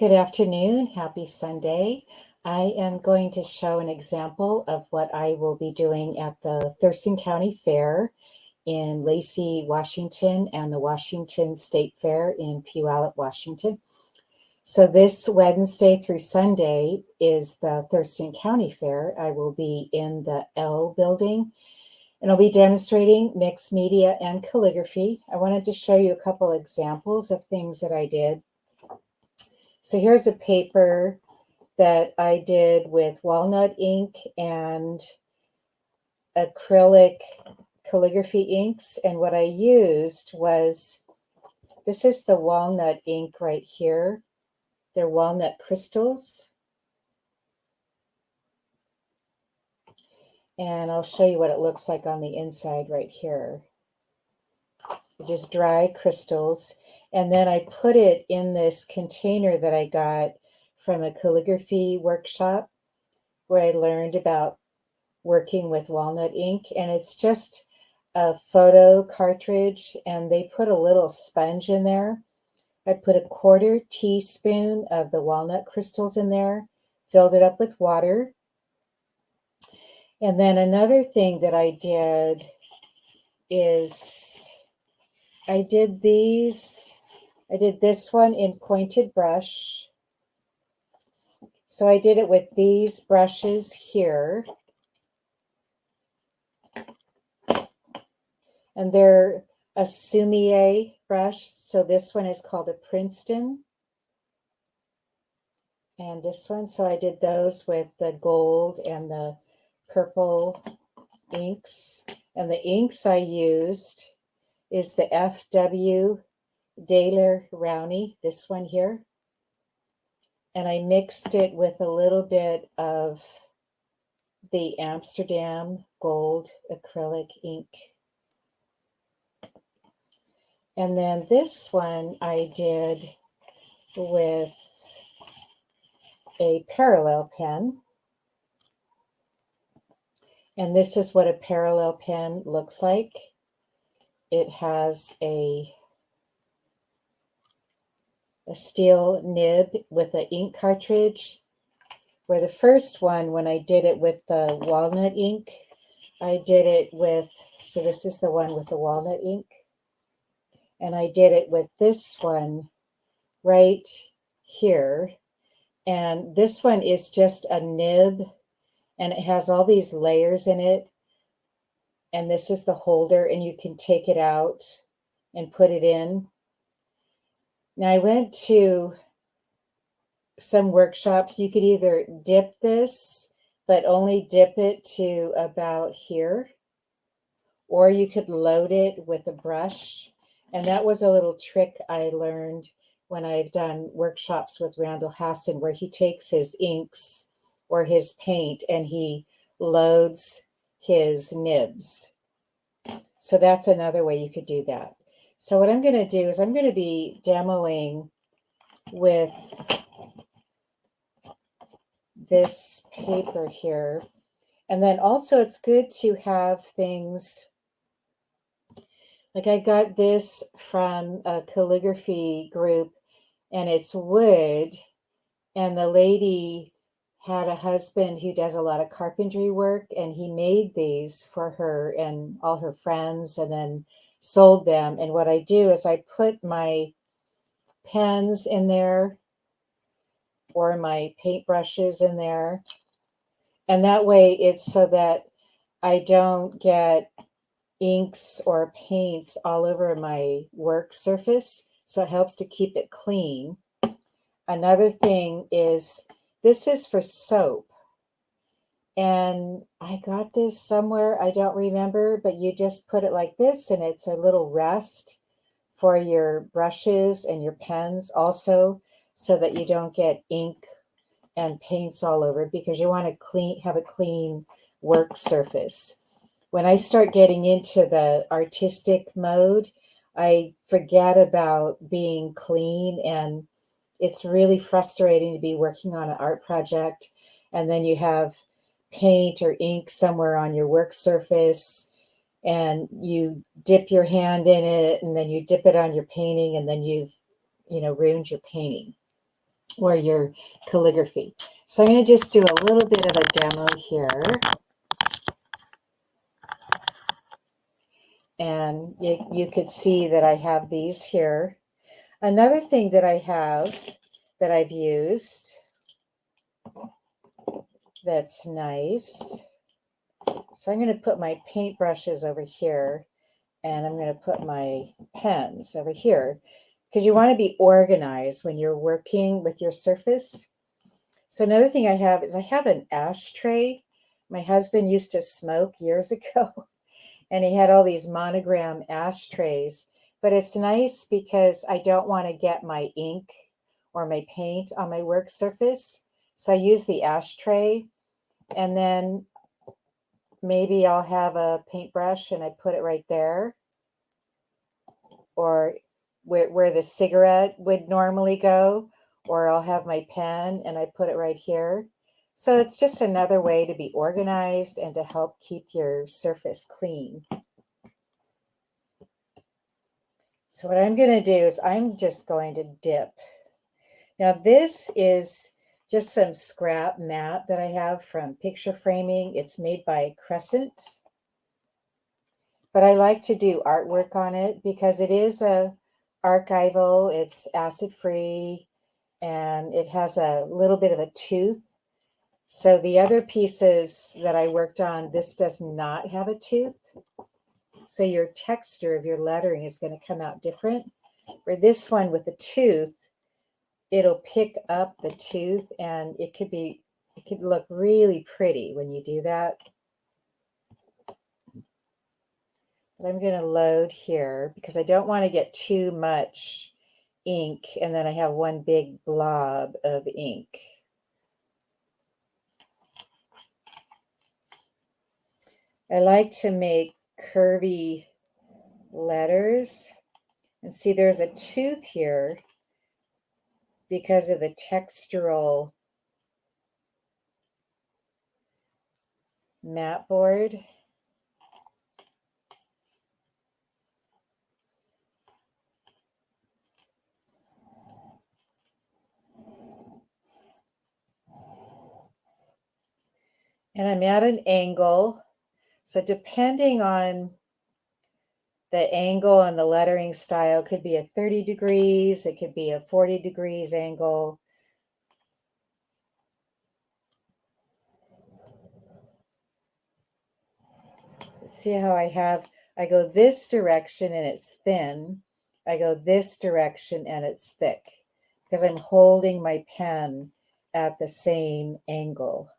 Good afternoon. Happy Sunday. I am going to show an example of what I will be doing at the Thurston County Fair in Lacey, Washington, and the Washington State Fair in Puyallup, Washington. So this Wednesday through Sunday is the Thurston County Fair. I will be in the L building and I'll be demonstrating mixed media and calligraphy. I wanted to show you a couple examples of things that I did. So here's a paper that I did with walnut ink and acrylic calligraphy inks. And what I used was, this is the walnut ink right here. They're walnut crystals. And I'll show you what it looks like on the inside right here. Just dry crystals. And then I put it in this container that I got from a calligraphy workshop where I learned about working with walnut ink. And it's just a photo cartridge, and they put a little sponge in there. I put a 1/4 teaspoon of the walnut crystals in there, filled it up with water. And then another thing that I did is I did this one in pointed brush. So I did it with these brushes here. And they're a Sumier brush. So this one is called a Princeton. And this one, so I did those with the gold and the purple inks. And the inks I used is the F.W. Daler Rowney, this one here. And I mixed it with a little bit of the Amsterdam gold acrylic ink. And then this one I did with a parallel pen. And this is what a parallel pen looks like. It has a steel nib with an ink cartridge, where the first one, when I did it with the walnut ink, I did it with, so this is the one with the walnut ink, and I did it with this one right here. And this one is just a nib, and it has all these layers in it. And this is the holder, and you can take it out and put it in. Now I went to some workshops. You could either dip this, but only dip it to about here, or you could load it with a brush. And that was a little trick I learned when I've done workshops with Randall Haston, where he takes his inks or his paint and he loads his nibs. So that's another way you could do that. So what I'm going to do is I'm going to be demoing with this paper here. And then also it's good to have things, like I got this from a calligraphy group, and it's wood, and the lady had a husband who does a lot of carpentry work, and he made these for her and all her friends and then sold them. And what I do is I put my pens in there or my paintbrushes in there, and that way it's so that I don't get inks or paints all over my work surface. So it helps to keep it clean. Another thing is, this is for soap. And I got this somewhere, I don't remember, but you just put it like this, and it's a little rest for your brushes and your pens also, so that you don't get ink and paints all over, because you want to have a clean work surface. When I start getting into the artistic mode, I forget about being clean, and it's really frustrating to be working on an art project and then you have paint or ink somewhere on your work surface, and you dip your hand in it, and then you dip it on your painting, and then you've ruined your painting. or your calligraphy. So I'm going to just do a little bit of a demo here. And you could see that I have these here. Another thing that I have that I've used that's nice. So I'm going to put my paintbrushes over here, and I'm going to put my pens over here, because you want to be organized when you're working with your surface. So another thing I have is I have an ashtray. My husband used to smoke years ago, and he had all these monogram ashtrays. But it's nice because I don't want to get my ink or my paint on my work surface. So I use the ashtray, and then maybe I'll have a paintbrush and I put it right there, or where the cigarette would normally go, or I'll have my pen and I put it right here. So it's just another way to be organized and to help keep your surface clean. So what I'm going to do is I'm just going to dip. Now this is just some scrap mat that I have from picture framing. It's made by Crescent. But I like to do artwork on it because it is a archival, it's acid free, and it has a little bit of a tooth. So the other pieces that I worked on, this does not have a tooth. So your texture of your lettering is going to come out different. For this one with the tooth, it'll pick up the tooth, and it could look really pretty when you do that. But I'm going to load here because I don't want to get too much ink and then I have one big blob of ink. I like to make curvy letters, and see there's a tooth here because of the textural mat board. And I'm at an angle, so depending on the angle and the lettering style, could be a 30 degrees, it could be a 40 degrees angle. See how I go this direction and it's thin. I go this direction and it's thick because I'm holding my pen at the same angle.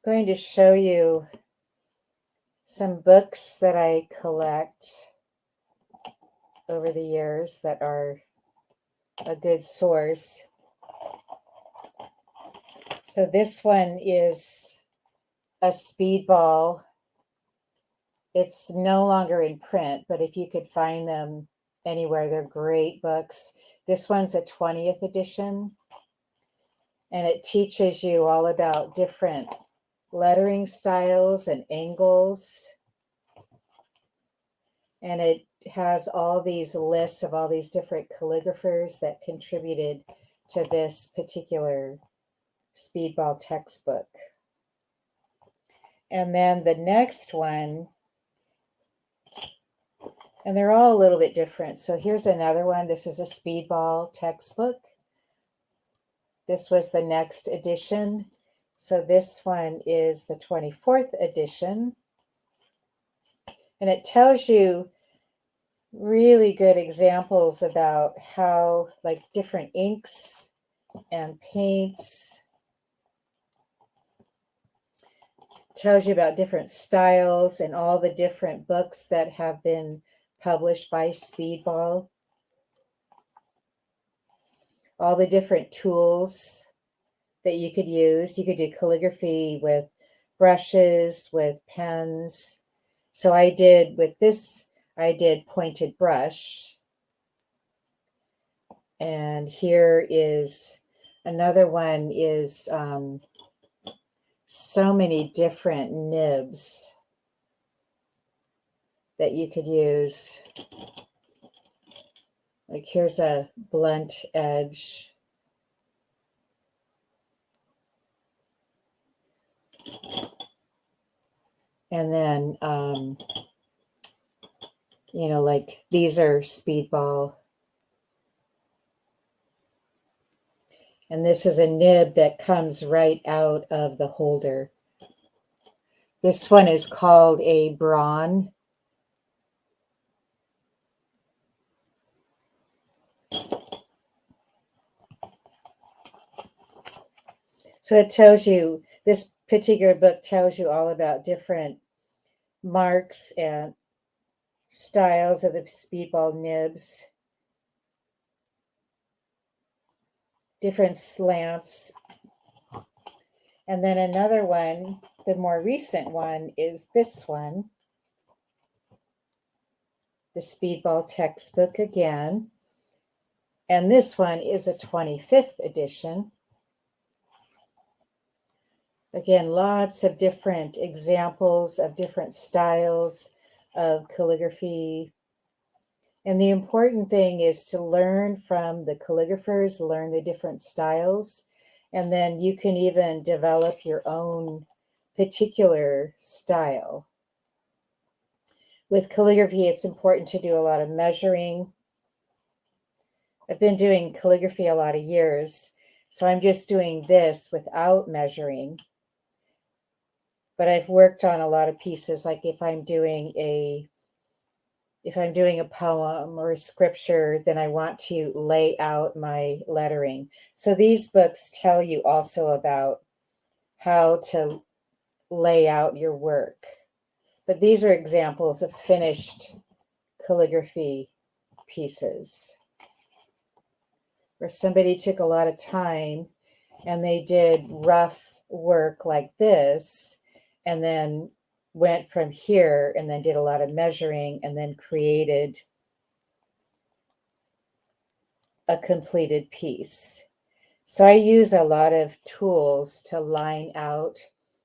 I'm going to show you some books that I collect over the years that are a good source. So this one is a speedball. It's no longer in print, but if you could find them anywhere, they're great books. This one's a 20th edition, and it teaches you all about different lettering styles and angles. And it has all these lists of all these different calligraphers that contributed to this particular speedball textbook. And then the next one, and they're all a little bit different. So here's another one. This is a speedball textbook. This was the next edition. So this one is the 24th edition. And it tells you really good examples about how, like, different inks and paints. Tells you about different styles and all the different books that have been published by Speedball. All the different tools that you could use. You could do calligraphy with brushes, with pens. So I did with this, I did pointed brush. And here is Another one is so many different nibs that you could use. Like here's a blunt edge. And then, you know, like these are speedball. And this is a nib that comes right out of the holder. This one is called a brawn. So it tells you, this particular book tells you all about different marks and styles of the speedball nibs, different slants. And then another one, the more recent one, is this one, the speedball textbook again. And this one is a 25th edition. Again, lots of different examples of different styles of calligraphy. And the important thing is to learn from the calligraphers, learn the different styles, and then you can even develop your own particular style. With calligraphy, it's important to do a lot of measuring. I've been doing calligraphy a lot of years, so I'm just doing this without measuring. But I've worked on a lot of pieces, like if I'm doing a poem or a scripture, then I want to lay out my lettering. So these books tell you also about how to lay out your work. But these are examples of finished calligraphy pieces where somebody took a lot of time and they did rough work like this and then went from here and then did a lot of measuring and then created a completed piece. So I use a lot of tools to line out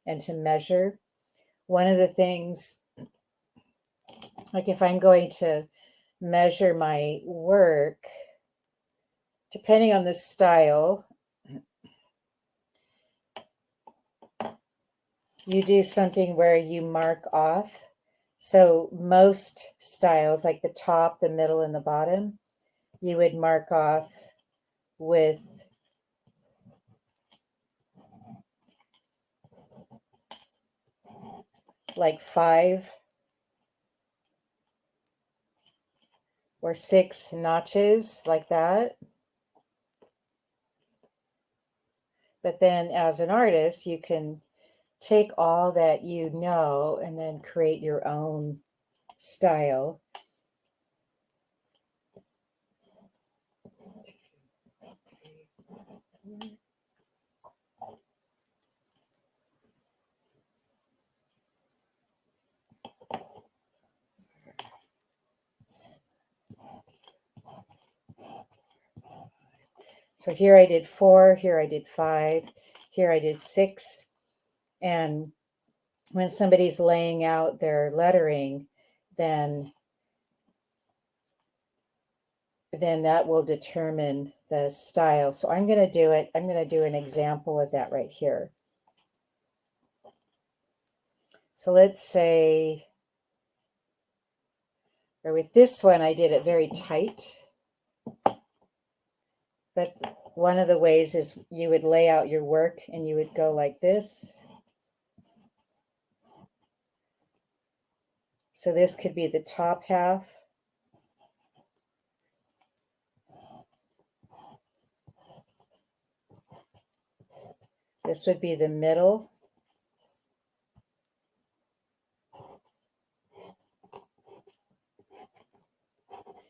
and to measure. One of the things, like if I'm going to measure my work, depending on the style, you do something where you mark off. So most styles, like the top, the middle, and the bottom, you would mark off with like 5 or 6 notches like that. But then as an artist, you can take all that you know and then create your own style. So here I did 4, here I did 5, here I did 6. And when somebody's laying out their lettering, then that will determine the style. So I'm going to do it. I'm going to do an example of that right here. So let's say, or with this one, I did it very tight. But one of the ways is you would lay out your work and you would go like this. So this could be the top half. This would be the middle.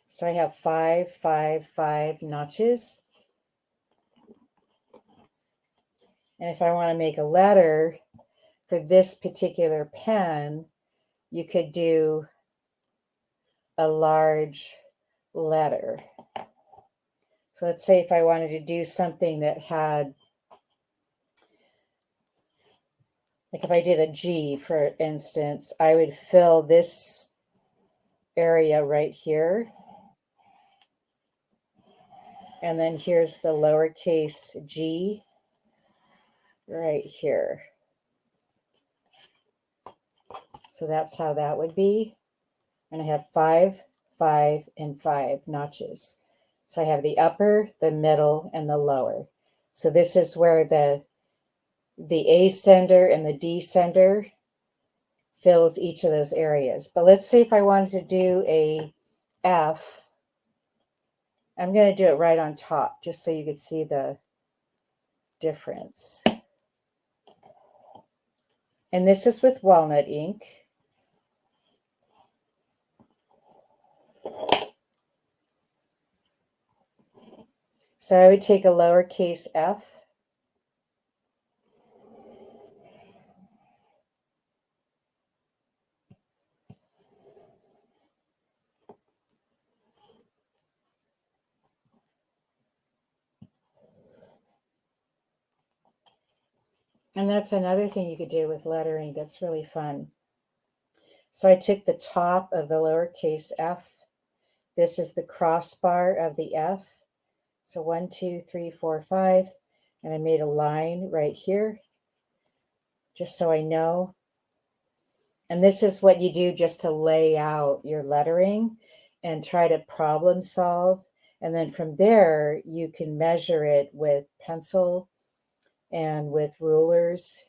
So I have 5, 5, 5 notches. And if I want to make a letter for this particular pen, you could do a large letter. So let's say if I wanted to do something that had, like if I did a G, for instance, I would fill this area right here. And then here's the lowercase g right here. So that's how that would be. And I have 5, 5, and 5 notches. So I have the upper, the middle, and the lower. So this is where the ascender and the descender fills each of those areas. But let's say if I wanted to do a F, I'm going to do it right on top just so you could see the difference. And this is with walnut ink. So I would take a lowercase f, and that's another thing you could do with lettering that's really fun. So I took the top of the lowercase f. This is the crossbar of the F. So 1, 2, 3, 4, 5. And I made a line right here, just so I know. And this is what you do just to lay out your lettering and try to problem solve. And then from there, you can measure it with pencil and with rulers.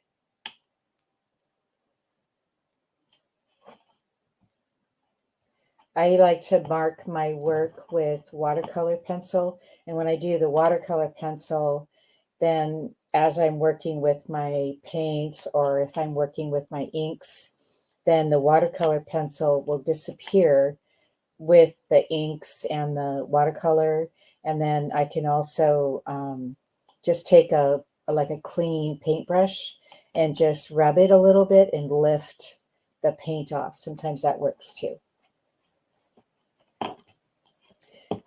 I like to mark my work with watercolor pencil. And when I do the watercolor pencil, then as I'm working with my paints or if I'm working with my inks, then the watercolor pencil will disappear with the inks and the watercolor. And then I can also just take like a clean paintbrush and just rub it a little bit and lift the paint off. Sometimes that works too.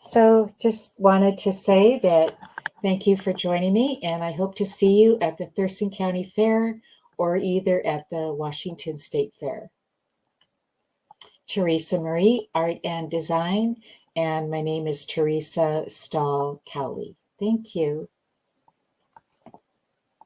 So just wanted to say that thank you for joining me, and I hope to see you at the Thurston County Fair or either at the Washington State Fair. Teresa Marie, Art and Design, and my name is Teresa Stahl Cowley. Thank you.